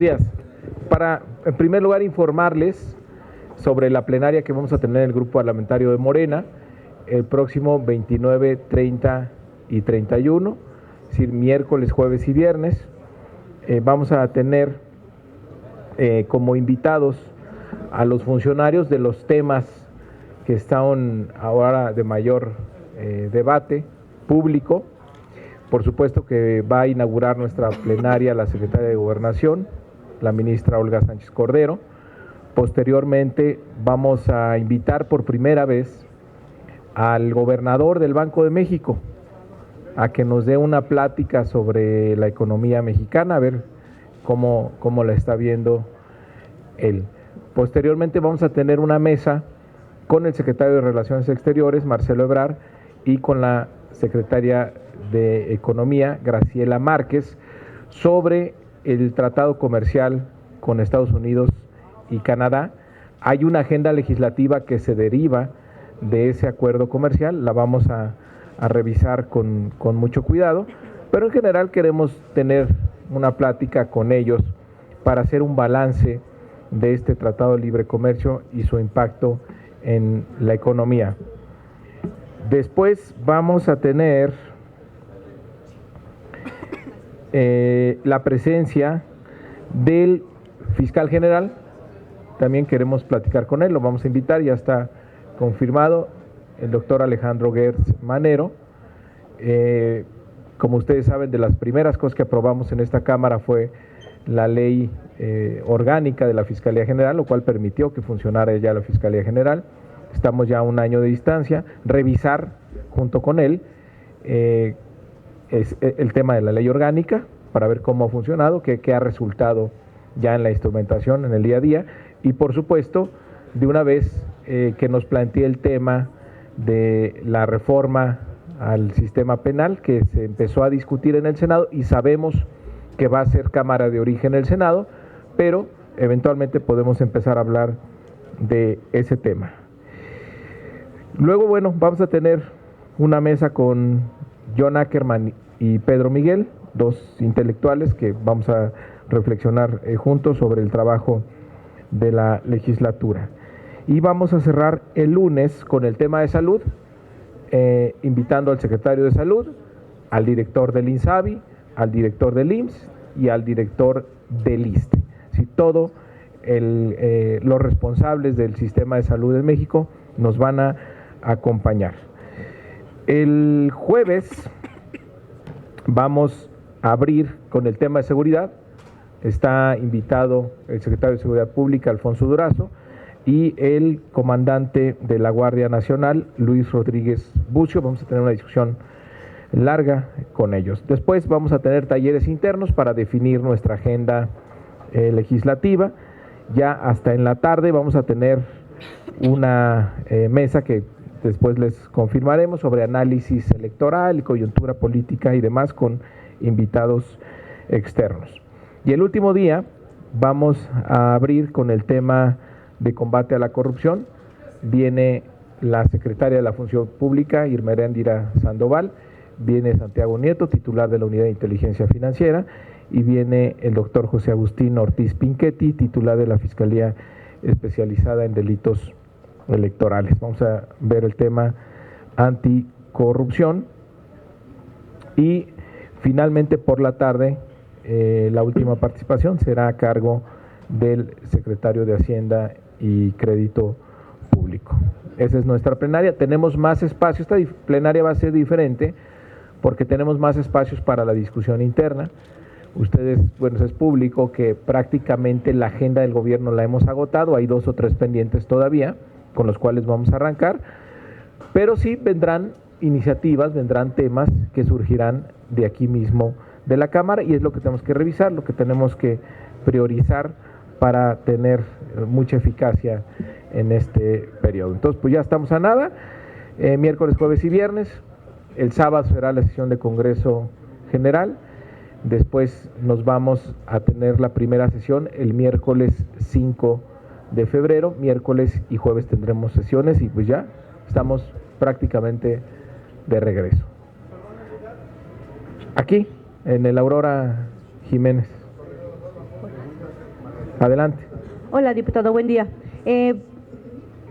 Días. Para, en primer lugar, informarles sobre la plenaria que vamos a tener en el Grupo Parlamentario de Morena el próximo 29, 30 y 31, es decir, miércoles, jueves y viernes. Vamos a tener como invitados a los funcionarios de los temas que están ahora de mayor debate público. Por supuesto que va a inaugurar nuestra plenaria la secretaria de Gobernación, la ministra Olga Sánchez Cordero. Posteriormente vamos a invitar por primera vez al gobernador del Banco de México a que nos dé una plática sobre la economía mexicana, a ver cómo la está viendo él. Posteriormente vamos a tener una mesa con el secretario de Relaciones Exteriores, Marcelo Ebrard, y con la secretaria de Economía, Graciela Márquez, sobre el tratado comercial con Estados Unidos y Canadá. Hay una agenda legislativa que se deriva de ese acuerdo comercial, la vamos a revisar con mucho cuidado, pero en general queremos tener una plática con ellos para hacer un balance de este tratado de libre comercio y su impacto en la economía. Después vamos a tener la presencia del fiscal general. También queremos platicar con él, lo vamos a invitar, ya está confirmado, el doctor Alejandro Gertz Manero. Como ustedes saben, de las primeras cosas que aprobamos en esta Cámara fue la ley orgánica de la Fiscalía General, lo cual permitió que funcionara ya la Fiscalía General. Estamos ya a un año de distancia, revisar junto con él es el tema de la ley orgánica para ver cómo ha funcionado, qué ha resultado ya en la instrumentación, en el día a día, y por supuesto, de una vez que nos plantee el tema de la reforma al sistema penal que se empezó a discutir en el Senado y sabemos que va a ser Cámara de origen el Senado, pero eventualmente podemos empezar a hablar de ese tema. Luego, bueno, vamos a tener una mesa con John Ackerman y Pedro Miguel, dos intelectuales que vamos a reflexionar juntos sobre el trabajo de la legislatura. Y vamos a cerrar el lunes con el tema de salud, invitando al secretario de Salud, al director del INSABI, al director del IMSS y al director del ISSSTE. Si todos los responsables del sistema de salud en México nos van a acompañar. El jueves vamos a abrir con el tema de seguridad. Está invitado el secretario de Seguridad Pública, Alfonso Durazo, y el comandante de la Guardia Nacional, Luis Rodríguez Bucio. Vamos a tener una discusión larga con ellos. Después vamos a tener talleres internos para definir nuestra agenda legislativa. Ya hasta en la tarde vamos a tener una mesa que después les confirmaremos sobre análisis electoral, coyuntura política y demás con invitados externos. Y el último día vamos a abrir con el tema de combate a la corrupción. Viene la secretaria de la Función Pública, Irma Eréndira Sandoval, viene Santiago Nieto, titular de la Unidad de Inteligencia Financiera, y viene el doctor José Agustín Ortiz Pinchetti, titular de la Fiscalía Especializada en Delitos Electorales. Vamos a ver el tema anticorrupción. Y finalmente por la tarde, la última participación será a cargo del secretario de Hacienda y Crédito Público. Esa es nuestra plenaria. Tenemos más espacio. Esta plenaria va a ser diferente porque tenemos más espacios para la discusión interna. Ustedes, bueno, es público que prácticamente la agenda del gobierno la hemos agotado. Hay 2 o 3 pendientes todavía con los cuales vamos a arrancar, pero sí vendrán iniciativas, vendrán temas que surgirán de aquí mismo de la Cámara, y es lo que tenemos que revisar, lo que tenemos que priorizar para tener mucha eficacia en este periodo. Entonces, pues ya estamos a nada, miércoles, jueves y viernes. El sábado será la sesión de Congreso General. Después nos vamos a tener la primera sesión el miércoles 5 de febrero, miércoles y jueves tendremos sesiones y pues ya estamos prácticamente de regreso. Aquí, en el Aurora Jiménez. Adelante. Hola, diputado, buen día.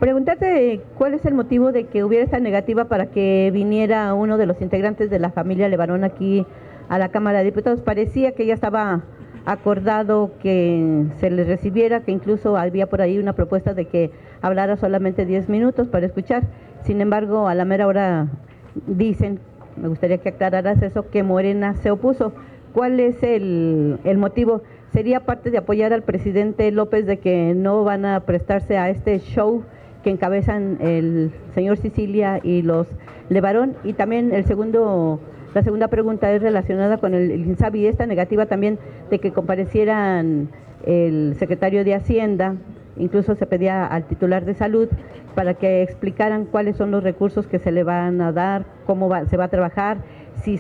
Preguntarte cuál es el motivo de que hubiera esta negativa para que viniera uno de los integrantes de la familia Levarón aquí a la Cámara de Diputados. Parecía que ya estaba acordado que se les recibiera, que incluso había por ahí una propuesta de que hablara solamente 10 minutos para escuchar. Sin embargo, a la mera hora dicen, me gustaría que aclararas eso, que Morena se opuso. ¿Cuál es el motivo? ¿Sería parte de apoyar al presidente López de que no van a prestarse a este show que encabezan el señor Sicilia y los Levarón? Y también la segunda pregunta es relacionada con el INSABI, esta negativa también de que comparecieran el secretario de Hacienda, incluso se pedía al titular de Salud para que explicaran cuáles son los recursos que se le van a dar, se va a trabajar, si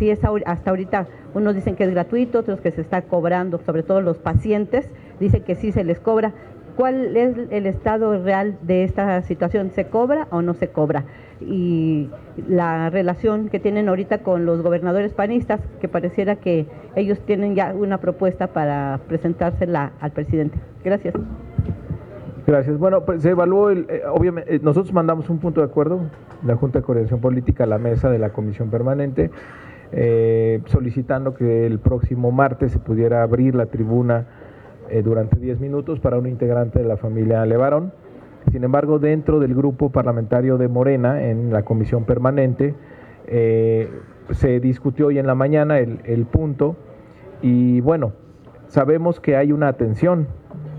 es hasta ahorita, unos dicen que es gratuito, otros que se está cobrando, sobre todo los pacientes, dicen que sí se les cobra. ¿Cuál es el estado real de esta situación? ¿Se cobra o no se cobra? Y la relación que tienen ahorita con los gobernadores panistas, que pareciera que ellos tienen ya una propuesta para presentársela al presidente. Gracias. Gracias. Bueno, pues se evaluó, obviamente, nosotros mandamos un punto de acuerdo, la Junta de Coordinación Política, a la mesa de la Comisión Permanente, solicitando que el próximo martes se pudiera abrir la tribuna durante 10 minutos para un integrante de la familia Levarón. Sin embargo, dentro del grupo parlamentario de Morena, en la Comisión Permanente, se discutió hoy en la mañana el punto y bueno, sabemos que hay una atención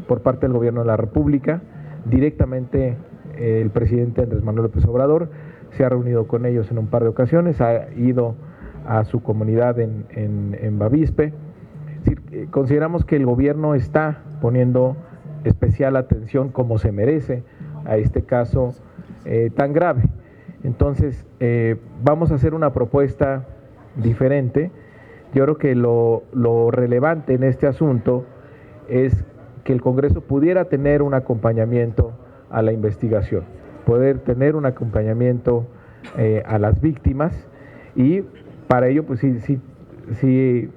por parte del Gobierno de la República. Directamente el presidente Andrés Manuel López Obrador se ha reunido con ellos en un par de ocasiones, ha ido a su comunidad en Bavispe. Es decir, consideramos que el gobierno está poniendo especial atención, como se merece, a este caso tan grave. Entonces, vamos a hacer una propuesta diferente. Yo creo que lo relevante en este asunto es que el Congreso pudiera tener un acompañamiento a la investigación, poder tener un acompañamiento a las víctimas, y para ello pues sí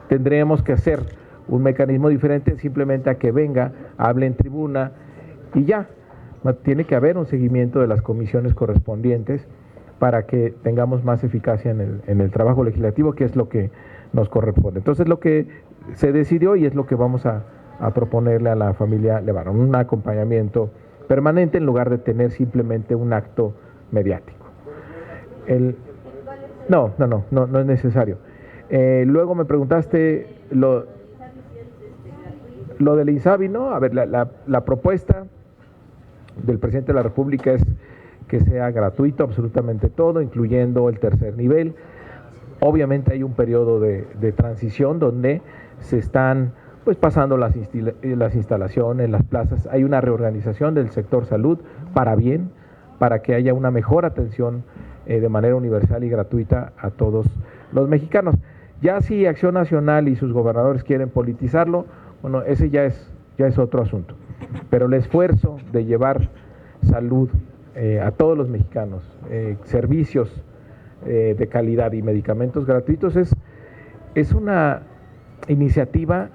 tendremos que hacer un mecanismo diferente, simplemente a que venga, hable en tribuna y ya. Tiene que haber un seguimiento de las comisiones correspondientes para que tengamos más eficacia en el trabajo legislativo, que es lo que nos corresponde. Entonces, lo que se decidió y es lo que vamos a proponerle a la familia Levarón, un acompañamiento permanente en lugar de tener simplemente un acto mediático. No es necesario. Luego me preguntaste lo del INSABI, ¿no? A ver, la propuesta del presidente de la República es que sea gratuito absolutamente todo, incluyendo el tercer nivel. Obviamente hay un periodo de transición donde se están pues pasando las instalaciones, las plazas. Hay una reorganización del sector salud para bien, para que haya una mejor atención de manera universal y gratuita a todos los mexicanos. Ya si Acción Nacional y sus gobernadores quieren politizarlo, bueno, ese ya es otro asunto. Pero el esfuerzo de llevar salud a todos los mexicanos, servicios de calidad y medicamentos gratuitos es una iniciativa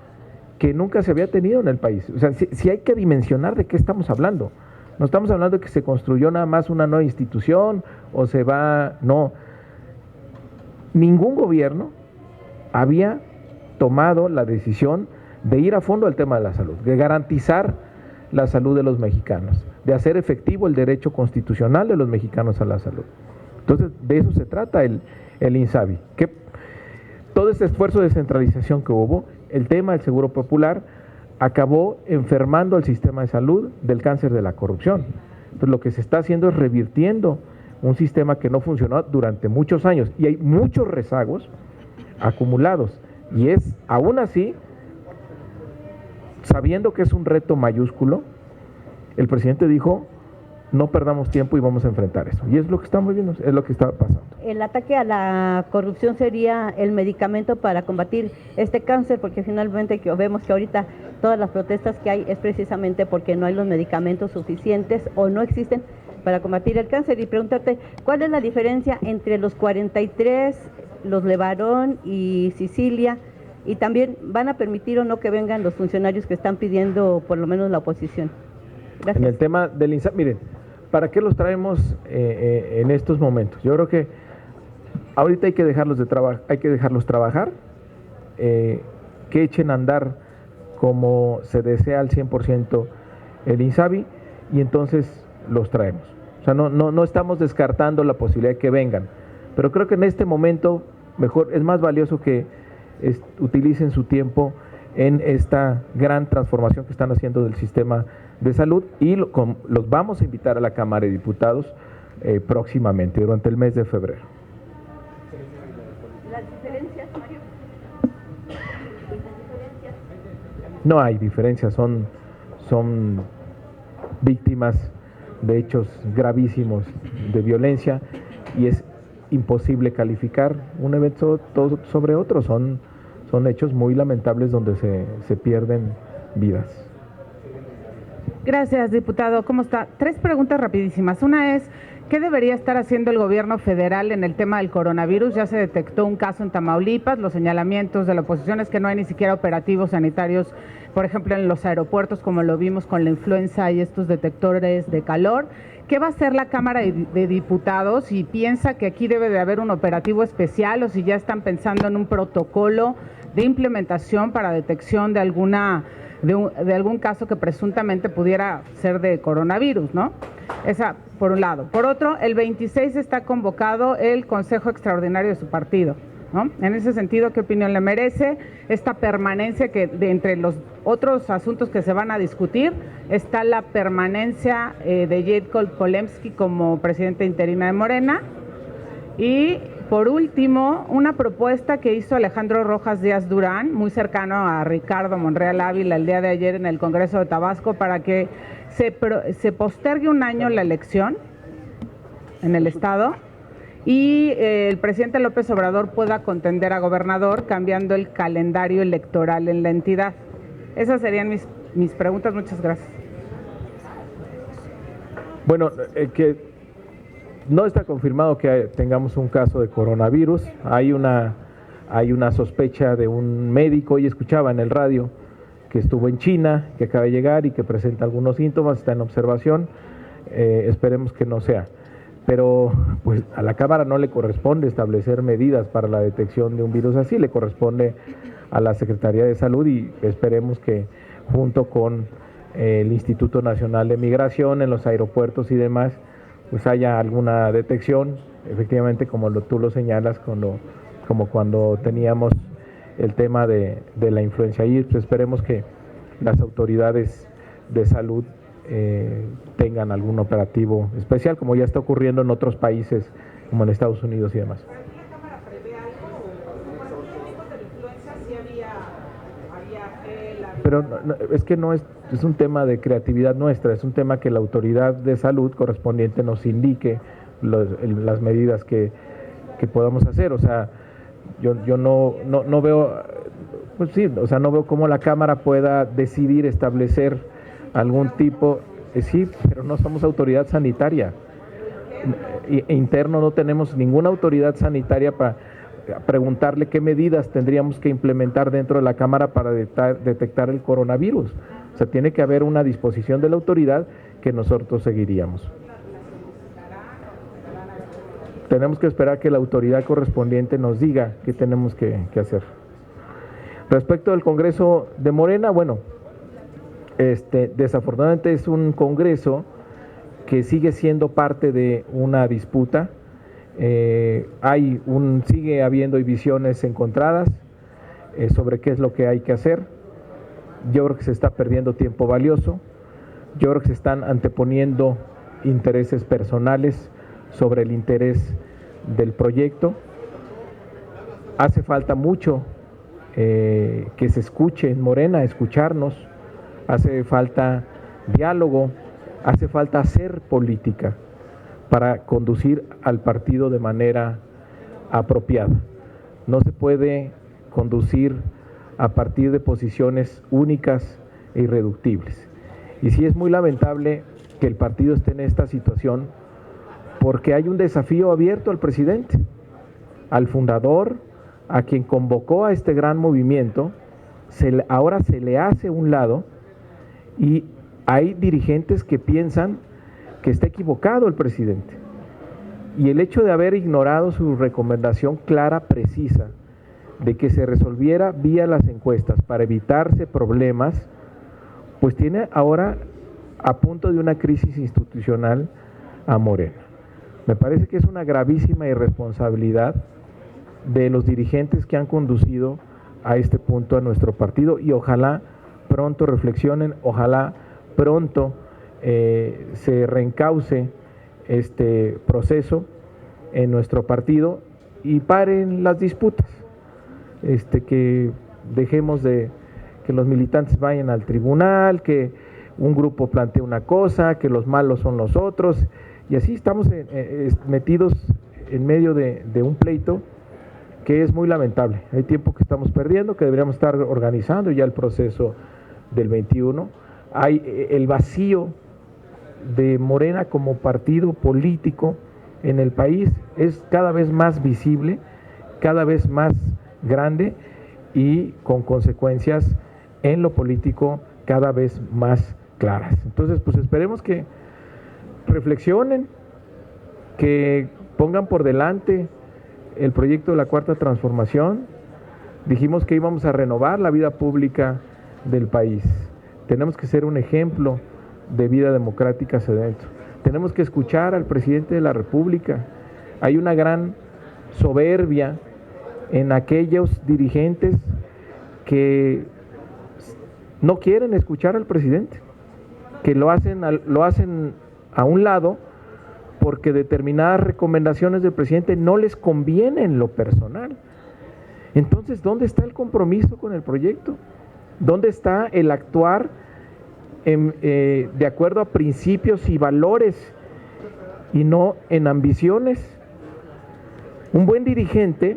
que nunca se había tenido en el país. O sea, si hay que dimensionar de qué estamos hablando. No estamos hablando de que se construyó nada más una nueva institución o se va... No. Ningún gobierno había tomado la decisión de ir a fondo al tema de la salud, de garantizar la salud de los mexicanos, de hacer efectivo el derecho constitucional de los mexicanos a la salud. Entonces, de eso se trata el INSABI. Que todo este esfuerzo de centralización que hubo, el tema del Seguro Popular, acabó enfermando al sistema de salud del cáncer de la corrupción. Entonces, lo que se está haciendo es revirtiendo un sistema que no funcionó durante muchos años y hay muchos rezagos acumulados. Y es, aún así, sabiendo que es un reto mayúsculo, el presidente dijo: no perdamos tiempo y vamos a enfrentar eso. Y es lo que estamos viendo, es lo que está pasando. El ataque a la corrupción sería el medicamento para combatir este cáncer, porque finalmente vemos que ahorita todas las protestas que hay es precisamente porque no hay los medicamentos suficientes o no existen para combatir el cáncer. Y pregúntate, ¿cuál es la diferencia entre los 43, los Levarón y Sicilia, Y también van a permitir o no que vengan los funcionarios que están pidiendo por lo menos la oposición. Gracias. En el tema del INSABI, miren, ¿para qué los traemos en estos momentos? Yo creo que ahorita hay que dejarlos trabajar, que echen a andar como se desea al 100% el INSABI y entonces los traemos. O sea, no estamos descartando la posibilidad de que vengan, pero creo que en este momento mejor es más valioso que utilicen su tiempo en esta gran transformación que están haciendo del sistema de salud y los vamos a invitar a la Cámara de Diputados próximamente, durante el mes de febrero. ¿Las diferencias, Mario? No hay diferencias, son víctimas de hechos gravísimos de violencia y es imposible calificar un evento sobre otro, son hechos muy lamentables donde se pierden vidas. Gracias, diputado. ¿Cómo está? 3 preguntas rapidísimas. Una es, ¿qué debería estar haciendo el gobierno federal en el tema del coronavirus? Ya se detectó un caso en Tamaulipas, los señalamientos de la oposición es que no hay ni siquiera operativos sanitarios, por ejemplo, en los aeropuertos, como lo vimos con la influenza y estos detectores de calor. ¿Qué va a hacer la Cámara de Diputados? ¿Y piensa que aquí debe de haber un operativo especial o si ya están pensando en un protocolo de implementación para detección de de algún caso que presuntamente pudiera ser de coronavirus, ¿no? Esa por un lado. Por otro, el 26 está convocado el Consejo Extraordinario de su partido, ¿no? En ese sentido, ¿qué opinión le merece esta permanencia que entre los otros asuntos que se van a discutir está la permanencia de Jade Kolemsky como presidenta interina de Morena? Y por último, una propuesta que hizo Alejandro Rojas Díaz Durán, muy cercano a Ricardo Monreal Ávila el día de ayer en el Congreso de Tabasco, para que se postergue un año la elección en el Estado y el presidente López Obrador pueda contender a gobernador cambiando el calendario electoral en la entidad. Esas serían mis preguntas. Muchas gracias. Bueno, que no está confirmado que tengamos un caso de coronavirus. Hay una sospecha de un médico, hoy escuchaba en el radio, que estuvo en China, que acaba de llegar y que presenta algunos síntomas, está en observación. Esperemos que no sea. Pero pues a la Cámara no le corresponde establecer medidas para la detección de un virus así, le corresponde a la Secretaría de Salud y esperemos que junto con el Instituto Nacional de Migración en los aeropuertos y demás, pues haya alguna detección, efectivamente como tú lo señalas, como cuando teníamos el tema de la influenza y pues esperemos que las autoridades de salud tengan algún operativo especial, como ya está ocurriendo en otros países, como en Estados Unidos y demás. Pero es que no es un tema de creatividad nuestra, es un tema que la autoridad de salud correspondiente nos indique las medidas que podamos hacer. O sea, yo no veo, pues sí, o sea, no veo cómo la Cámara pueda decidir establecer algún tipo, sí, pero no somos autoridad sanitaria. Interno no tenemos ninguna autoridad sanitaria para preguntarle qué medidas tendríamos que implementar dentro de la Cámara para detectar el coronavirus. O sea, tiene que haber una disposición de la autoridad que nosotros seguiríamos. Tenemos que esperar que la autoridad correspondiente nos diga qué tenemos que hacer. Respecto al Congreso de Morena, bueno, desafortunadamente es un Congreso que sigue siendo parte de una disputa. Sigue habiendo visiones encontradas sobre qué es lo que hay que hacer. Yo creo que se está perdiendo tiempo valioso. Yo creo que se están anteponiendo intereses personales sobre el interés del proyecto. Hace falta mucho que se escuche en Morena, escucharnos. Hace falta diálogo, hace falta hacer política para conducir al partido de manera apropiada. No se puede conducir a partir de posiciones únicas e irreductibles. Y sí es muy lamentable que el partido esté en esta situación porque hay un desafío abierto al presidente, al fundador, a quien convocó a este gran movimiento, ahora se le hace un lado y hay dirigentes que piensan que está equivocado el presidente. Y el hecho de haber ignorado su recomendación clara, precisa, de que se resolviera vía las encuestas para evitarse problemas, pues tiene ahora a punto de una crisis institucional a Morena. Me parece que es una gravísima irresponsabilidad de los dirigentes que han conducido a este punto a nuestro partido y ojalá pronto reflexionen, ojalá pronto se reencauce este proceso en nuestro partido y paren las disputas, que dejemos de que los militantes vayan al tribunal, que un grupo plantee una cosa, que los malos son los otros, y así estamos metidos en medio de un pleito que es muy lamentable. Hay tiempo que estamos perdiendo, que deberíamos estar organizando ya el proceso del 21. Hay el vacío de Morena como partido político en el país es cada vez más visible, cada vez más grande y con consecuencias en lo político cada vez más claras. Entonces, pues esperemos que reflexionen, que pongan por delante el proyecto de la Cuarta Transformación. Dijimos que íbamos a renovar la vida pública del país. Tenemos que ser un ejemplo de vida democrática hacia adentro. Tenemos que escuchar al presidente de la República. Hay una gran soberbia en aquellos dirigentes que no quieren escuchar al presidente, que lo hacen a un lado porque determinadas recomendaciones del presidente no les conviene en lo personal. Entonces, ¿dónde está el compromiso con el proyecto? ¿Dónde está el actuar de acuerdo a principios y valores y no en ambiciones? Un buen dirigente,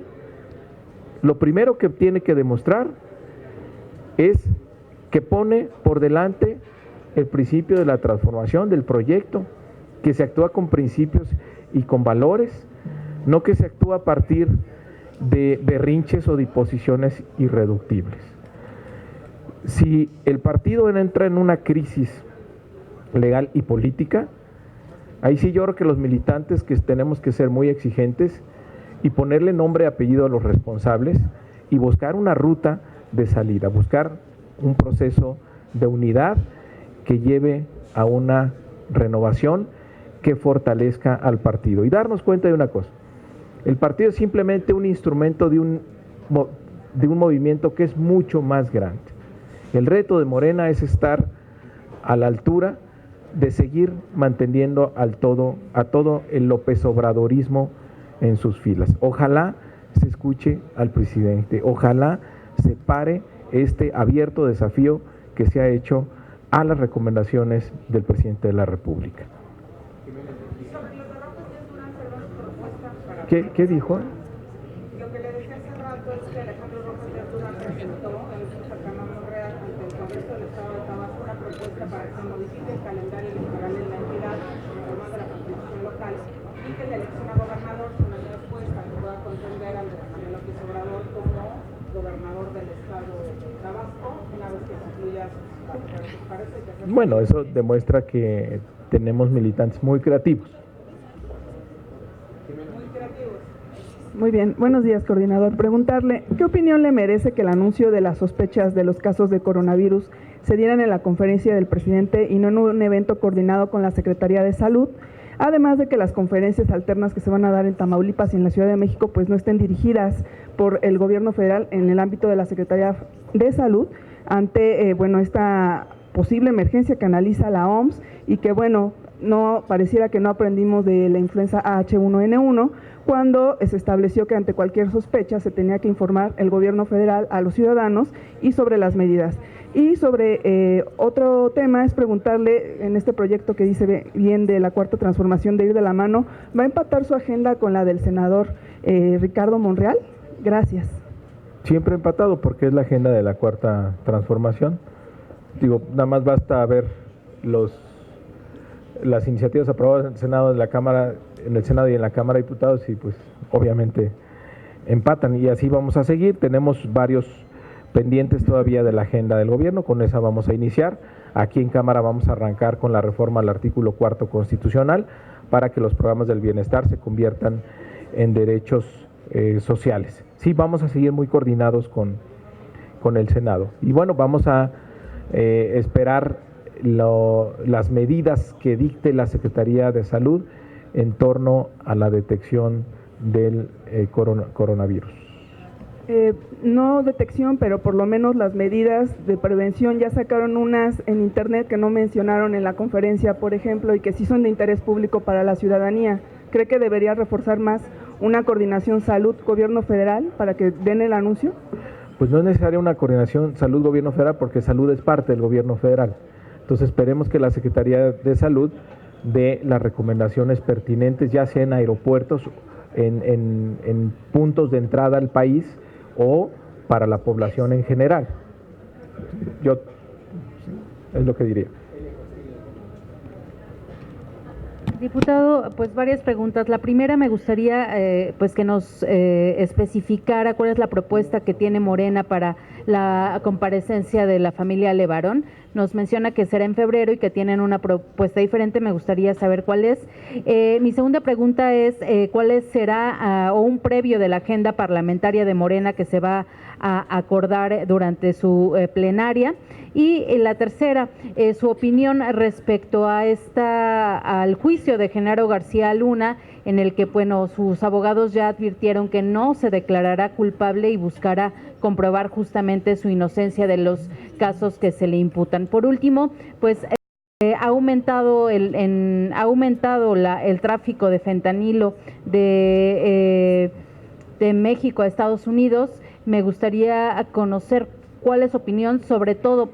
lo primero que tiene que demostrar es que pone por delante el principio de la transformación del proyecto, que se actúa con principios y con valores, no que se actúa a partir de berrinches o disposiciones irreductibles. Si el partido entra en una crisis legal y política, ahí sí yo creo que los militantes que tenemos que ser muy exigentes y ponerle nombre y apellido a los responsables y buscar una ruta de salida, buscar un proceso de unidad que lleve a una renovación que fortalezca al partido. Y darnos cuenta de una cosa, el partido es simplemente un instrumento de un movimiento que es mucho más grande. El reto de Morena es estar a la altura de seguir manteniendo a todo el López Obradorismo en sus filas. Ojalá se escuche al presidente, ojalá se pare este abierto desafío que se ha hecho a las recomendaciones del presidente de la República. ¿Qué dijo? Lo que le decía hace rato es que Alejandro Rojas de Ardura presentó en su cercano Monreal ante el Congreso del Estado de Tabasco una propuesta para que se modifique el calendario electoral en la entidad, reformando la Constitución local, y que la elección a gobernador se una después para que pueda contender a Andrés Manuel López Obrador como gobernador del Estado de Tabasco, una vez que concluya su carrera. Bueno, eso demuestra que tenemos militantes muy creativos. Muy bien, buenos días, coordinador. Preguntarle, ¿qué opinión le merece que el anuncio de las sospechas de los casos de coronavirus se dieran en la conferencia del presidente y no en un evento coordinado con la Secretaría de Salud? Además de que las conferencias alternas que se van a dar en Tamaulipas y en la Ciudad de México pues no estén dirigidas por el gobierno federal en el ámbito de la Secretaría de Salud ante esta posible emergencia que analiza la OMS y que no pareciera que no aprendimos de la influenza H1N1 cuando se estableció que ante cualquier sospecha se tenía que informar el gobierno federal a los ciudadanos y sobre las medidas. Y sobre otro tema es preguntarle, en este proyecto que dice bien de la Cuarta Transformación de ir de la mano, ¿va a empatar su agenda con la del senador Ricardo Monreal? Gracias. Siempre empatado porque es la agenda de la Cuarta Transformación. Digo, nada más basta ver las iniciativas aprobadas en el Senado y en la Cámara de Diputados y pues obviamente empatan y así vamos a seguir. Tenemos varios pendientes todavía de la agenda del gobierno, con esa vamos a iniciar. Aquí en Cámara vamos a arrancar con la reforma al artículo 4 constitucional para que los programas del bienestar se conviertan en derechos sociales. Sí, vamos a seguir muy coordinados con el Senado. Y bueno, vamos a esperar las medidas que dicte la Secretaría de Salud en torno a la detección del coronavirus. No detección, pero por lo menos las medidas de prevención. Ya sacaron unas en internet que no mencionaron en la conferencia, por ejemplo, y que sí son de interés público para la ciudadanía. ¿Cree que debería reforzar más una coordinación salud-gobierno federal para que den el anuncio? Pues no es necesaria una coordinación salud-gobierno federal porque salud es parte del gobierno federal. Entonces esperemos que la Secretaría de Salud dé las recomendaciones pertinentes, ya sea en aeropuertos, en puntos de entrada al país o para la población en general. Yo es lo que diría. Diputado, pues varias preguntas. La primera me gustaría pues que nos especificara cuál es la propuesta que tiene Morena para la comparecencia de la familia Levarón. Nos menciona que será en febrero y que tienen una propuesta diferente. Me gustaría saber cuál es. Mi segunda pregunta es cuál será o un previo de la agenda parlamentaria de Morena que se va a acordar durante su plenaria. Y la tercera, su opinión respecto a al juicio de Genaro García Luna, en el que, bueno, sus abogados ya advirtieron que no se declarará culpable y buscará comprobar justamente su inocencia de los casos que se le imputan. Por último, pues ha aumentado el tráfico de fentanilo de México a Estados Unidos. Me gustaría conocer cuál es su opinión, sobre todo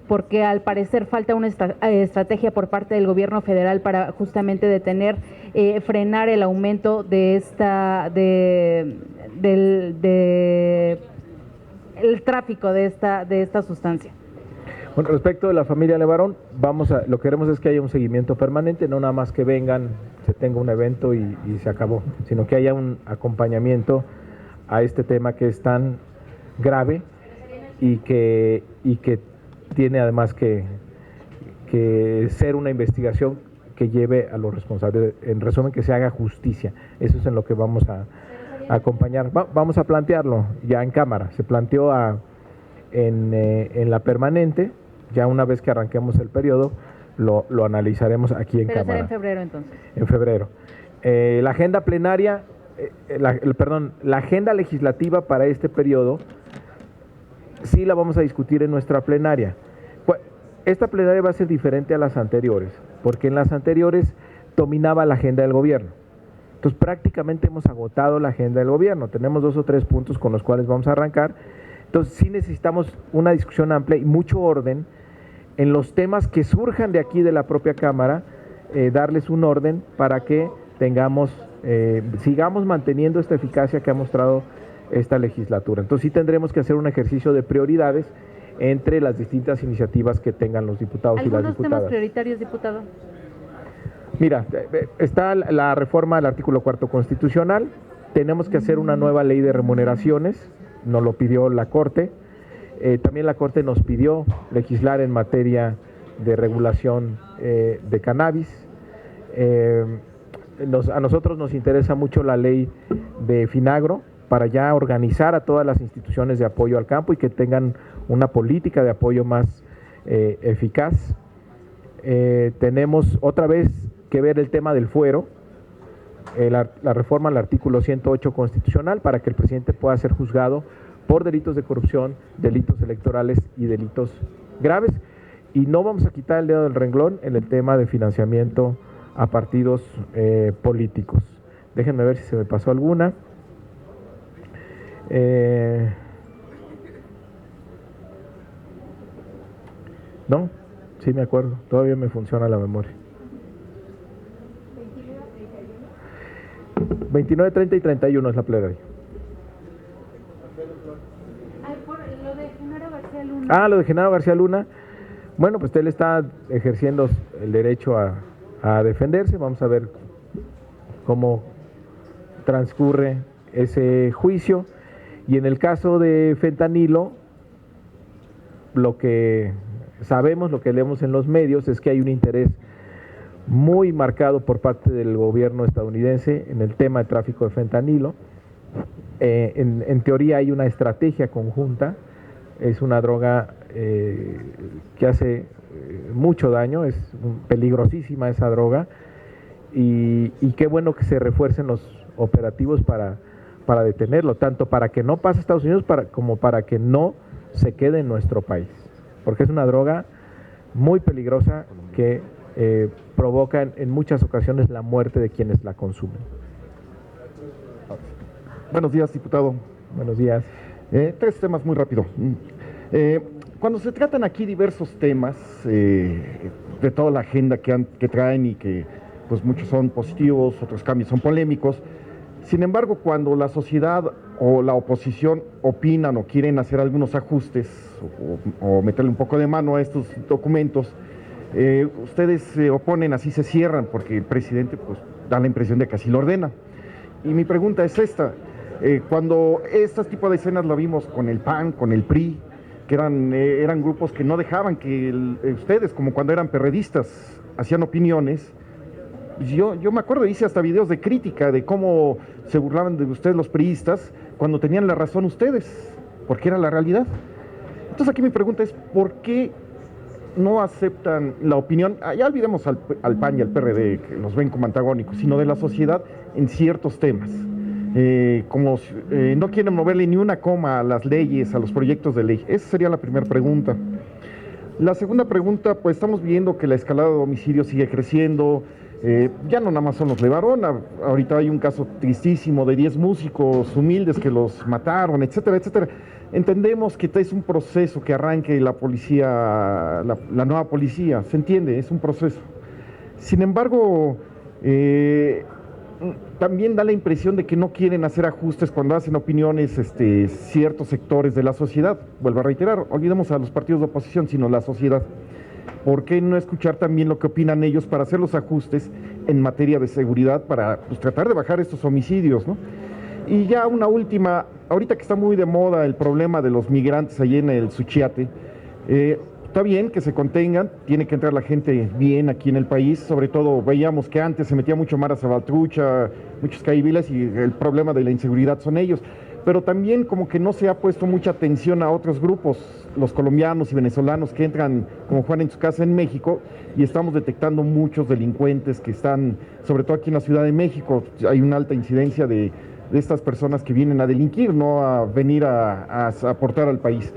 porque al parecer falta una estrategia por parte del gobierno federal para justamente detener, frenar el aumento de el tráfico de esta sustancia. Bueno, respecto de la familia Levarón, lo que queremos es que haya un seguimiento permanente, no nada más que vengan, se tenga un evento y se acabó, sino que haya un acompañamiento a este tema que es tan grave y que tiene además que ser una investigación que lleve a los responsables, en resumen, que se haga justicia. Eso es en lo que vamos a acompañar. Vamos a plantearlo ya en Cámara. Se planteó en la permanente, ya una vez que arranquemos el periodo, lo analizaremos aquí en Cámara. Pero será en febrero entonces. En febrero. La agenda plenaria, la agenda legislativa para este periodo, sí la vamos a discutir en nuestra plenaria. Esta plenaria va a ser diferente a las anteriores, porque en las anteriores dominaba la agenda del gobierno. Entonces prácticamente hemos agotado la agenda del gobierno, tenemos 2 o 3 puntos con los cuales vamos a arrancar. Entonces sí necesitamos una discusión amplia y mucho orden en los temas que surjan de aquí de la propia Cámara, darles un orden para que sigamos manteniendo esta eficacia que ha mostrado esta legislatura. Entonces sí tendremos que hacer un ejercicio de prioridades entre las distintas iniciativas que tengan los diputados y las diputadas. ¿Algunos temas prioritarios, diputado? Mira, está la reforma al artículo 4 constitucional, tenemos que hacer una nueva ley de remuneraciones, nos lo pidió la Corte, también la Corte nos pidió legislar en materia de regulación de cannabis. A nosotros nos interesa mucho la ley de Finagro, para ya organizar a todas las instituciones de apoyo al campo y que tengan una política de apoyo más eficaz. Tenemos otra vez que ver el tema del fuero, la reforma al artículo 108 constitucional para que el presidente pueda ser juzgado por delitos de corrupción, delitos electorales y delitos graves. Y no vamos a quitar el dedo del renglón en el tema de financiamiento a partidos políticos. Déjenme ver si se me pasó alguna. No, sí me acuerdo, todavía me funciona la memoria. 29, 30 y 31 es la plenaria. Lo de Genaro García Luna. Ah, lo de Genaro García Luna. Bueno, pues él está ejerciendo el derecho a defenderse. Vamos a ver cómo transcurre ese juicio. Y en el caso de fentanilo, lo que sabemos, lo que leemos en los medios, es que hay un interés muy marcado por parte del gobierno estadounidense en el tema de tráfico de fentanilo. En teoría hay una estrategia conjunta, es una droga que hace mucho daño, es peligrosísima esa droga, y qué bueno que se refuercen los operativos para detenerlo, tanto para que no pase a Estados Unidos como para que no se quede en nuestro país, porque es una droga muy peligrosa que provoca en muchas ocasiones la muerte de quienes la consumen. Buenos días, diputado. Buenos días. 3 temas muy rápido. Cuando se tratan aquí diversos temas de toda la agenda que traen y que pues muchos son positivos, otros cambios son polémicos, sin embargo, cuando la sociedad o la oposición opinan o quieren hacer algunos ajustes o meterle un poco de mano a estos documentos, ustedes se oponen, así se cierran, porque el presidente pues da la impresión de que así lo ordena. Y mi pregunta es esta: cuando este tipo de escenas lo vimos con el PAN, con el PRI, que eran grupos que no dejaban que ustedes, como cuando eran perredistas, hacían opiniones. Yo me acuerdo, hice hasta videos de crítica de cómo se burlaban de ustedes los priistas cuando tenían la razón ustedes, porque era la realidad. Entonces aquí mi pregunta es: ¿por qué no aceptan la opinión? Ya olvidemos al PAN y al PRD, que los ven como antagónicos, sino de la sociedad en ciertos temas. No quieren moverle ni una coma a las leyes, a los proyectos de ley. Esa sería la primera pregunta. La segunda pregunta, pues estamos viendo que la escalada de homicidios sigue creciendo. Ya no nada más son los Levarón, ahorita hay un caso tristísimo de 10 músicos humildes que los mataron, etcétera, etcétera. Entendemos que es un proceso que arranque la policía, la nueva policía, se entiende, es un proceso. Sin embargo, también da la impresión de que no quieren hacer ajustes cuando hacen opiniones ciertos sectores de la sociedad. Vuelvo a reiterar, olvidemos a los partidos de oposición, sino la sociedad. ¿Por qué no escuchar también lo que opinan ellos para hacer los ajustes en materia de seguridad para pues, tratar de bajar estos homicidios, ¿no? Y ya una última, ahorita que está muy de moda el problema de los migrantes allí en el Suchiate, está bien que se contengan, tiene que entrar la gente bien aquí en el país, sobre todo veíamos que antes se metía mucho Mara Salvatrucha, muchos caiviles, y el problema de la inseguridad son ellos. Pero también como que no se ha puesto mucha atención a otros grupos, los colombianos y venezolanos que entran como Juan en su casa en México, y estamos detectando muchos delincuentes que están, sobre todo aquí en la Ciudad de México, hay una alta incidencia de estas personas que vienen a delinquir, no a venir a aportar al país.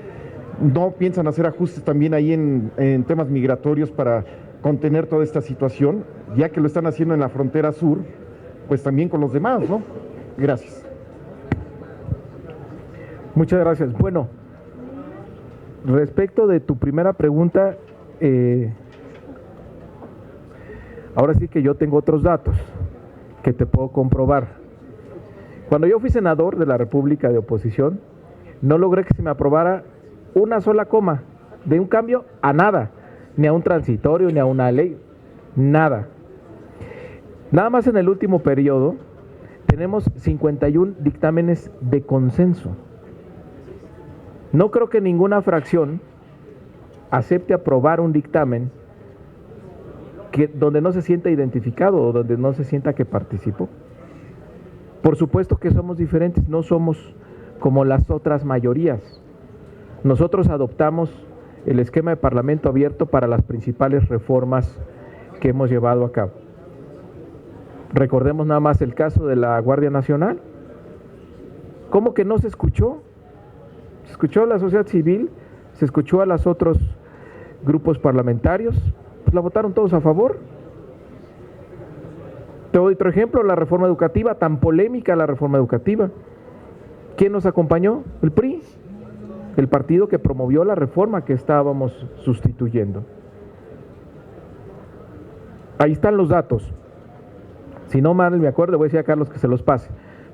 ¿No piensan hacer ajustes también ahí en temas migratorios para contener toda esta situación, ya que lo están haciendo en la frontera sur, pues también con los demás, ¿no? Gracias. Muchas gracias. Bueno, respecto de tu primera pregunta, ahora sí que yo tengo otros datos que te puedo comprobar. Cuando yo fui senador de la República de oposición, no logré que se me aprobara una sola coma de un cambio a nada, ni a un transitorio, ni a una ley, nada. Nada más en el último periodo tenemos 51 dictámenes de consenso. No creo que ninguna fracción acepte aprobar un dictamen donde no se sienta identificado o donde no se sienta que participó. Por supuesto que somos diferentes, no somos como las otras mayorías. Nosotros adoptamos el esquema de parlamento abierto para las principales reformas que hemos llevado a cabo. Recordemos nada más el caso de la Guardia Nacional. ¿Cómo que no se escuchó? Se escuchó a la sociedad civil, se escuchó a los otros grupos parlamentarios, pues la votaron todos a favor. Te doy otro ejemplo, la reforma educativa, tan polémica la reforma educativa. ¿Quién nos acompañó? El PRI, el partido que promovió la reforma que estábamos sustituyendo. Ahí están los datos. Si no mal me acuerdo, voy a decir a Carlos que se los pase,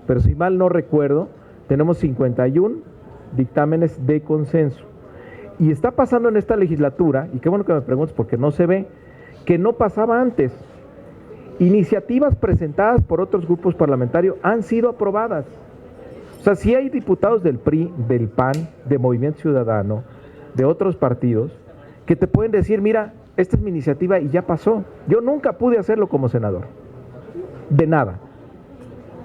pero si mal no recuerdo, tenemos 51 dictámenes de consenso. Y está pasando en esta legislatura, y qué bueno que me preguntes porque no se ve, que no pasaba antes. Iniciativas presentadas por otros grupos parlamentarios han sido aprobadas. O sea, sí hay diputados del PRI, del PAN, de Movimiento Ciudadano, de otros partidos, que te pueden decir, mira, esta es mi iniciativa y ya pasó. Yo nunca pude hacerlo como senador, de nada.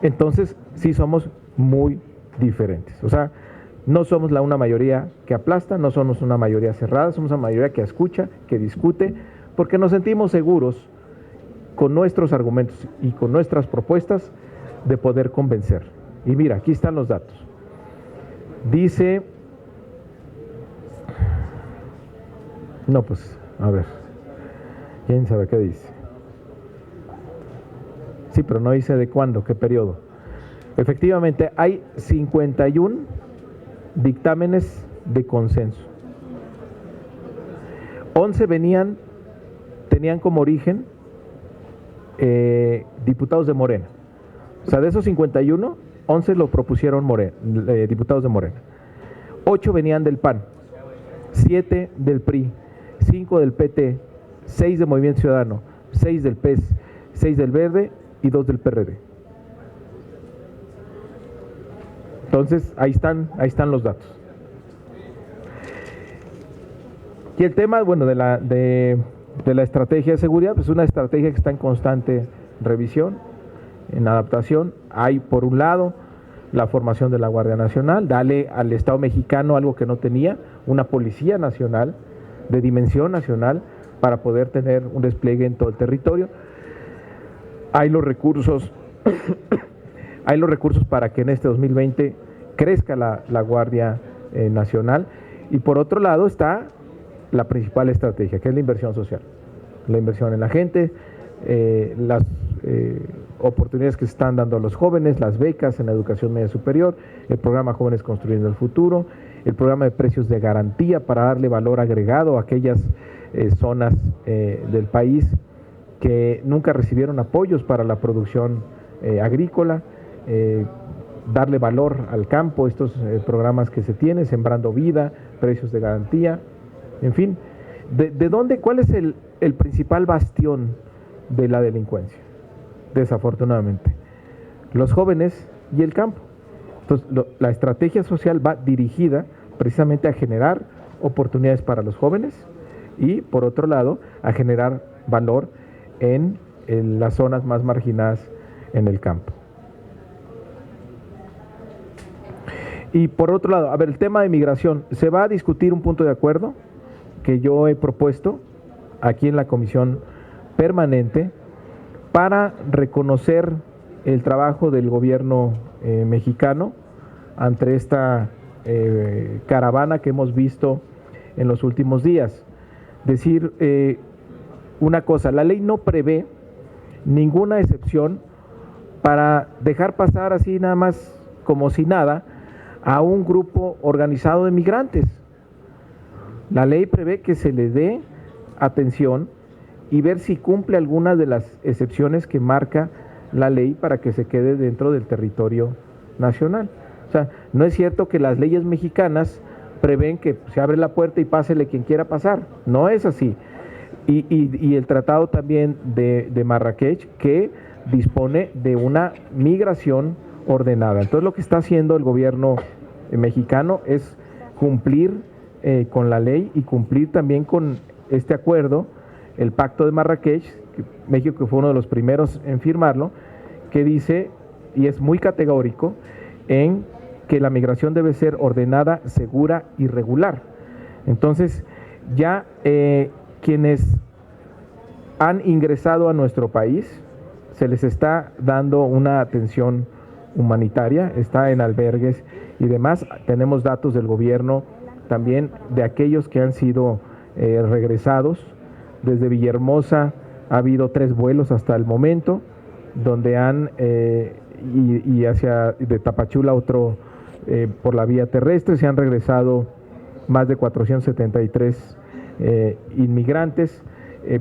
Entonces, sí somos muy diferentes. O sea, no somos una mayoría que aplasta, no somos una mayoría cerrada, somos una mayoría que escucha, que discute, porque nos sentimos seguros con nuestros argumentos y con nuestras propuestas de poder convencer. Y mira, aquí están los datos. Dice, no, pues, a ver, ¿quién sabe qué dice? Sí, pero no dice de cuándo, qué periodo. Efectivamente, hay 51 dictámenes de consenso. 11 tenían como origen diputados de Morena. O sea, de esos 51, 11 lo propusieron diputados de Morena. 8 venían del PAN, 7 del PRI, 5 del PT, 6 del Movimiento Ciudadano, 6 del PES, 6 del Verde y 2 del PRD. Entonces, ahí están los datos. Y el tema, bueno, de la estrategia de seguridad, pues es una estrategia que está en constante revisión, en adaptación. Hay, por un lado, la formación de la Guardia Nacional, darle al Estado mexicano algo que no tenía, una policía nacional, de dimensión nacional, para poder tener un despliegue en todo el territorio. Hay los recursos para que en este 2020 crezca la Guardia Nacional. Y por otro lado está la principal estrategia, que es la inversión social, la inversión en la gente, las oportunidades que se están dando a los jóvenes, las becas en la educación media superior, el programa Jóvenes Construyendo el Futuro, el programa de precios de garantía para darle valor agregado a aquellas zonas del país que nunca recibieron apoyos para la producción agrícola, darle valor al campo, estos programas que se tienen, Sembrando Vida, precios de garantía, en fin. ¿De dónde, cuál es el principal bastión de la delincuencia? Desafortunadamente, los jóvenes y el campo. Entonces, la estrategia social va dirigida precisamente a generar oportunidades para los jóvenes y, por otro lado, a generar valor en las zonas más marginadas en el campo. Y por otro lado, a ver, el tema de migración, se va a discutir un punto de acuerdo que yo he propuesto aquí en la comisión permanente para reconocer el trabajo del gobierno mexicano ante esta caravana que hemos visto en los últimos días. Decir una cosa, la ley no prevé ninguna excepción para dejar pasar así nada más como si nada a un grupo organizado de migrantes. La ley prevé que se le dé atención y ver si cumple algunas de las excepciones que marca la ley para que se quede dentro del territorio nacional. O sea, no es cierto que las leyes mexicanas prevén que se abre la puerta y pásele quien quiera pasar. No es así. Y el tratado también de Marrakech, que dispone de una migración ordenada. Entonces, lo que está haciendo el gobierno mexicano es cumplir con la ley y cumplir también con este acuerdo, el Pacto de Marrakech, México que fue uno de los primeros en firmarlo, que dice, y es muy categórico, en que la migración debe ser ordenada, segura y regular. Entonces, ya quienes han ingresado a nuestro país, se les está dando una atención humanitaria, está en albergues y demás. Tenemos datos del gobierno también de aquellos que han sido regresados. Desde Villahermosa ha habido 3 vuelos hasta el momento, donde han, y hacia de Tapachula otro por la vía terrestre, se han regresado más de 473 inmigrantes.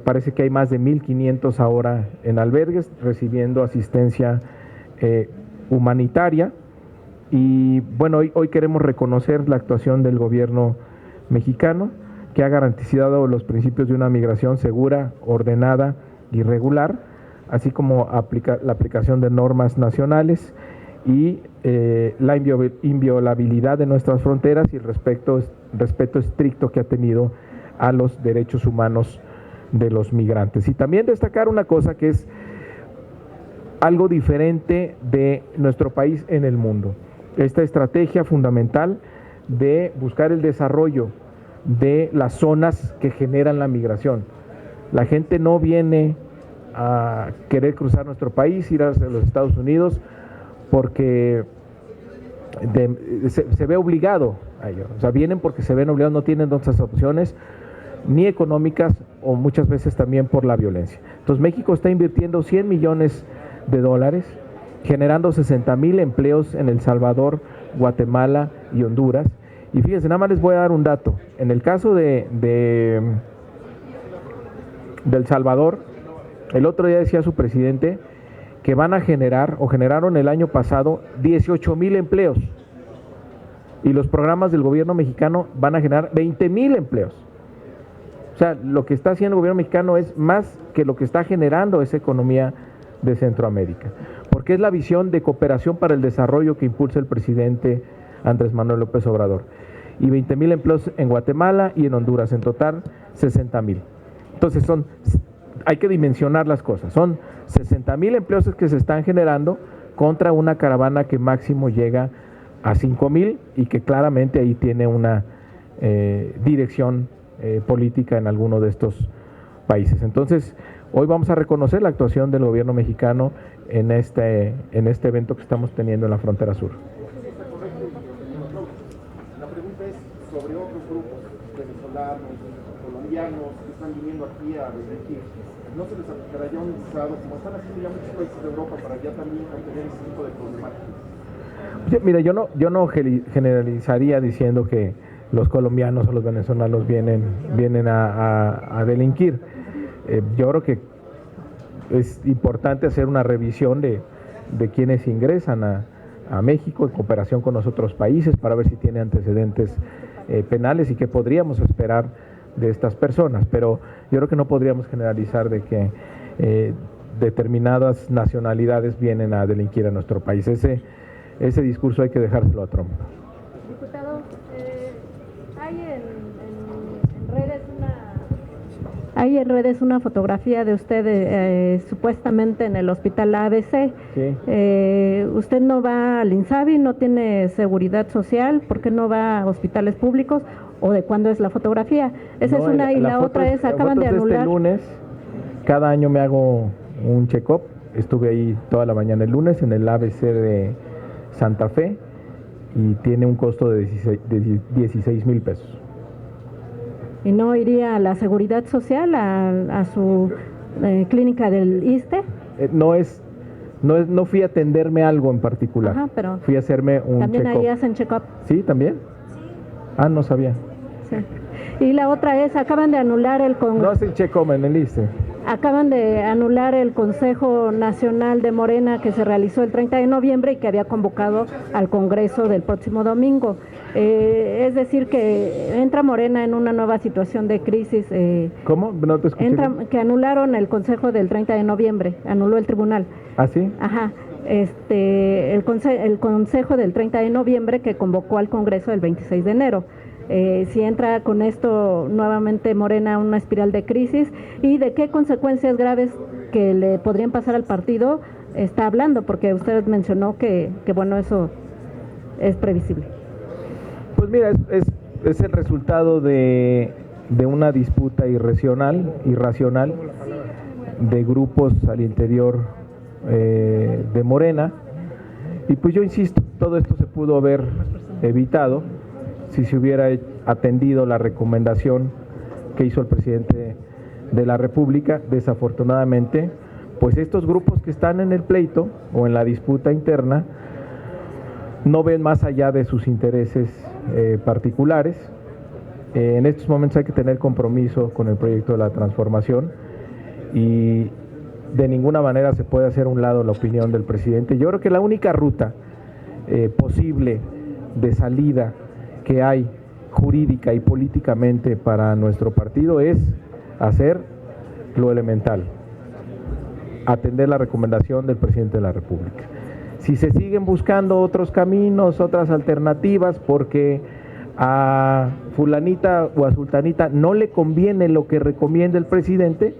Parece que hay más de 1,500 ahora en albergues recibiendo asistencia humanitaria. Y bueno, hoy queremos reconocer la actuación del gobierno mexicano, que ha garantizado los principios de una migración segura, ordenada y regular, así como la aplicación de normas nacionales y la inviolabilidad de nuestras fronteras y el respeto estricto que ha tenido a los derechos humanos de los migrantes. Y también destacar una cosa que es algo diferente de nuestro país en el mundo. Esta estrategia fundamental de buscar el desarrollo de las zonas que generan la migración. La gente no viene a querer cruzar nuestro país, ir a los Estados Unidos, porque se ve obligado a ello. O sea, vienen porque se ven obligados, no tienen otras opciones, ni económicas o muchas veces también por la violencia. Entonces México está invirtiendo $100 millones, generando 60,000 empleos en El Salvador, Guatemala y Honduras. Y fíjense, nada más les voy a dar un dato. En el caso de El Salvador, el otro día decía su presidente que van a generar, o generaron el año pasado, 18,000 empleos. Y los programas del gobierno mexicano van a generar 20,000 empleos. O sea, lo que está haciendo el gobierno mexicano es más que lo que está generando esa economía de Centroamérica. Porque es la visión de cooperación para el desarrollo que impulsa el presidente Andrés Manuel López Obrador. Y 20,000 empleos en Guatemala y en Honduras, en total 60,000. Entonces hay que dimensionar las cosas. Son 60,000 empleos que se están generando contra una caravana que máximo llega a 5,000 y que claramente ahí tiene una dirección política en alguno de estos países. Entonces, hoy vamos a reconocer la actuación del gobierno mexicano en este evento que estamos teniendo en la frontera sur. La pregunta es sobre otros grupos venezolanos, colombianos que están viniendo aquí a delinquir. ¿No se les aplicará ya un visado, como están haciendo ya muchos países de Europa, para ya también contener ese tipo de problemáticas? Mira, yo no generalizaría diciendo que los colombianos o los venezolanos vienen a delinquir. Yo creo que es importante hacer una revisión de quienes ingresan a México en cooperación con los otros países para ver si tiene antecedentes penales y qué podríamos esperar de estas personas, pero yo creo que no podríamos generalizar de que determinadas nacionalidades vienen a delinquir a nuestro país. Ese discurso hay que dejárselo a Trump. Diputado, hay en redes una fotografía de usted supuestamente en el hospital ABC. Sí. Usted no va al INSABI, no tiene seguridad social, ¿por qué no va a hospitales públicos? ¿O de cuándo es la fotografía? Esa es una, y la otra es, acaban de anular. Este lunes, cada año me hago un check-up, estuve ahí toda la mañana el lunes en el ABC de Santa Fe y tiene un costo de 16,000 pesos. ¿Y no iría a la seguridad social, a su clínica del ISSSTE? No fui a atenderme algo en particular. Ajá, pero fui a hacerme un check-up. ¿También ahí hacen check-up? ¿Sí, también? Ah, no sabía. Sí. Y la otra es, acaban de anular No hacen check-up en el ISSSTE. Acaban de anular el Consejo Nacional de Morena que se realizó el 30 de noviembre y que había convocado al Congreso del próximo domingo. Es decir, que entra Morena en una nueva situación de crisis. ¿Cómo? No te escuché. Que anularon el Consejo del 30 de noviembre, anuló el tribunal. ¿Ah, sí? Ajá. El Consejo del 30 de noviembre que convocó al Congreso el 26 de enero. Si entra con esto nuevamente Morena a una espiral de crisis y de qué consecuencias graves que le podrían pasar al partido está hablando, porque usted mencionó que bueno, eso es previsible. Pues mira, es el resultado de una disputa irracional de grupos al interior de Morena, y pues yo insisto, todo esto se pudo haber evitado si se hubiera atendido la recomendación que hizo el presidente de la República. Desafortunadamente, pues estos grupos que están en el pleito o en la disputa interna no ven más allá de sus intereses particulares. En estos momentos hay que tener compromiso con el proyecto de la transformación y de ninguna manera se puede hacer a un lado la opinión del presidente. Yo creo que la única ruta posible de salida que hay jurídica y políticamente para nuestro partido es hacer lo elemental, atender la recomendación del presidente de la República. Si se siguen buscando otros caminos, otras alternativas, porque a fulanita o a sultanita no le conviene lo que recomienda el presidente,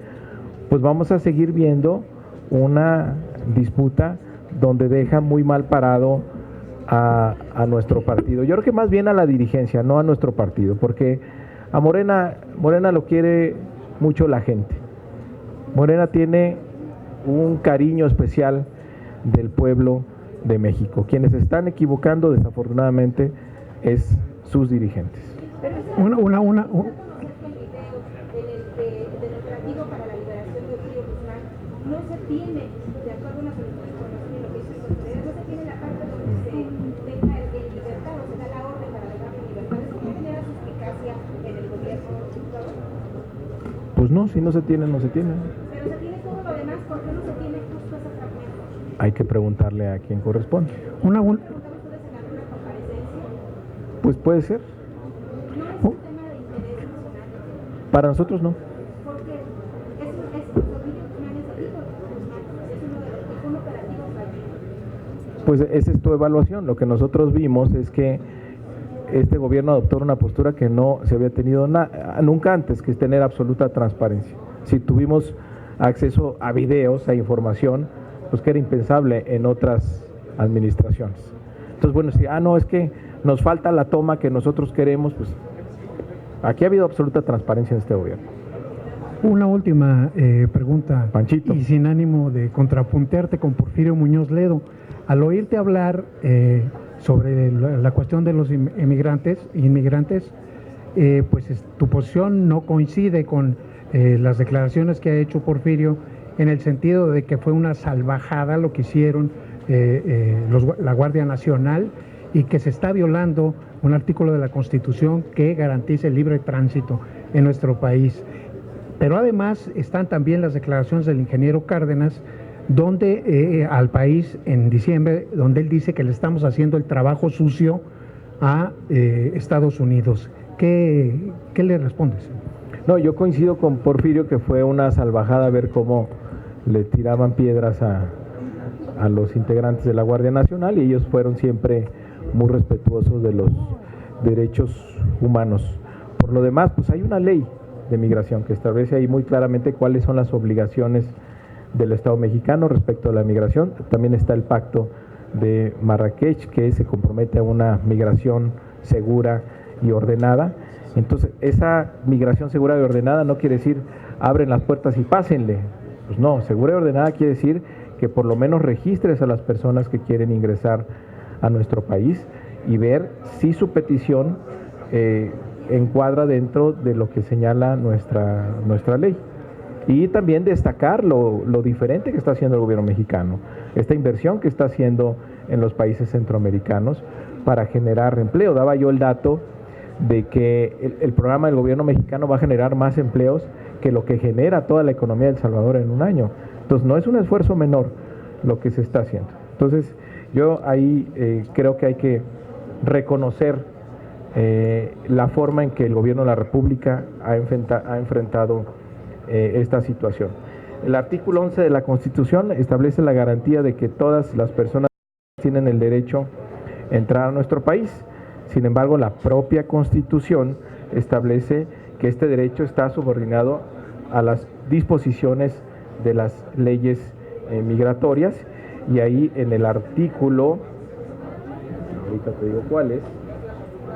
pues vamos a seguir viendo una disputa donde deja muy mal parado a nuestro partido. Yo creo que más bien a la dirigencia, no a nuestro partido, porque a Morena lo quiere mucho la gente. Morena tiene un cariño especial del pueblo de México. Quienes se están equivocando, desafortunadamente, es sus dirigentes. No se tiene, de acuerdo a una solicitud de información y lo que hizo el no se tiene la parte donde se deja en libertad o se da la orden para dejarlo en libertad. ¿Eso no genera suspicacia en el gobierno, diputado? Pues no, si no se tiene, no se tiene. Pero se tiene todo lo demás, ¿por qué no se tiene justo ese fragmento? Hay que preguntarle a quien corresponde. ¿Preguntaron ustedes en alguna comparecencia? Pues puede ser. ¿No es un tema de interés nacional? Para nosotros no. Porque un operativo fallido. Pues esa es tu evaluación. Lo que nosotros vimos es que este gobierno adoptó una postura que no se había tenido nunca antes, que es tener absoluta transparencia. Si tuvimos acceso a videos, a información, pues que era impensable en otras administraciones. Entonces, bueno, si, no, es que nos falta la toma que nosotros queremos, pues aquí ha habido absoluta transparencia en este gobierno. Una última pregunta, Panchito. Y sin ánimo de contrapuntearte con Porfirio Muñoz Ledo. Al oírte hablar sobre la cuestión de los inmigrantes, pues tu posición no coincide con las declaraciones que ha hecho Porfirio, en el sentido de que fue una salvajada lo que hicieron la Guardia Nacional y que se está violando un artículo de la Constitución que garantiza el libre tránsito en nuestro país. Pero además están también las declaraciones del ingeniero Cárdenas, donde al país en diciembre, donde él dice que le estamos haciendo el trabajo sucio a Estados Unidos. ¿Qué le respondes? No, yo coincido con Porfirio que fue una salvajada ver cómo le tiraban piedras a los integrantes de la Guardia Nacional, y ellos fueron siempre muy respetuosos de los derechos humanos. Por lo demás, pues hay una ley de migración que establece ahí muy claramente cuáles son las obligaciones del Estado mexicano respecto a la migración. También está el pacto de Marrakech, que se compromete a una migración segura y ordenada. Entonces, esa migración segura y ordenada no quiere decir abren las puertas y pásenle. Pues no, segura y ordenada quiere decir que por lo menos registres a las personas que quieren ingresar a nuestro país y ver si su petición encuadra dentro de lo que señala nuestra ley. Y también destacar lo diferente que está haciendo el gobierno mexicano, esta inversión que está haciendo en los países centroamericanos para generar empleo. Daba yo el dato de que el programa del gobierno mexicano va a generar más empleos que lo que genera toda la economía de El Salvador en un año. Entonces no es un esfuerzo menor lo que se está haciendo. Entonces yo ahí creo que hay que reconocer la forma en que el gobierno de la República ha enfrentado esta situación. El artículo 11 de la Constitución establece la garantía de que todas las personas tienen el derecho a entrar a nuestro país. Sin embargo, la propia Constitución establece que este derecho está subordinado a las disposiciones de las leyes migratorias, y ahí en el artículo, ahorita te digo cuál es,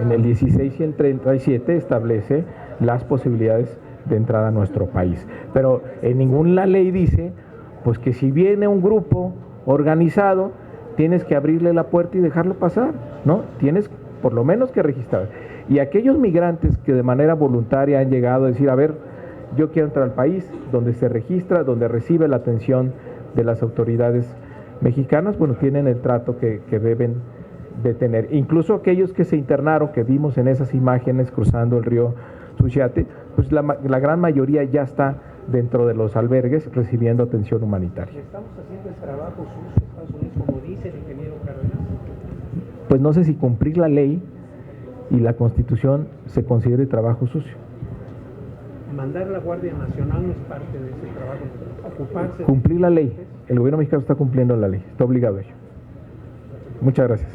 en el 16 y el 37 establece las posibilidades de entrada a nuestro país. Pero en ninguna ley dice, pues que si viene un grupo organizado, tienes que abrirle la puerta y dejarlo pasar, ¿no? Tienes por lo menos que registrar. Y aquellos migrantes que de manera voluntaria han llegado a decir, a ver, yo quiero entrar al país, donde se registra, donde recibe la atención de las autoridades mexicanas, bueno, tienen el trato que deben de tener. Incluso aquellos que se internaron, que vimos en esas imágenes cruzando el río Suchiate, pues la gran mayoría ya está dentro de los albergues recibiendo atención humanitaria. ¿Estamos haciendo el trabajo sucio, Estados Unidos, como dice el ingeniero Cárdenas? Pues no sé si cumplir la ley y la Constitución se considere trabajo sucio. Mandar la Guardia Nacional no es parte de ese trabajo, ocuparse. Cumplir la ley. El gobierno mexicano está cumpliendo la ley, está obligado a ello. Muchas gracias.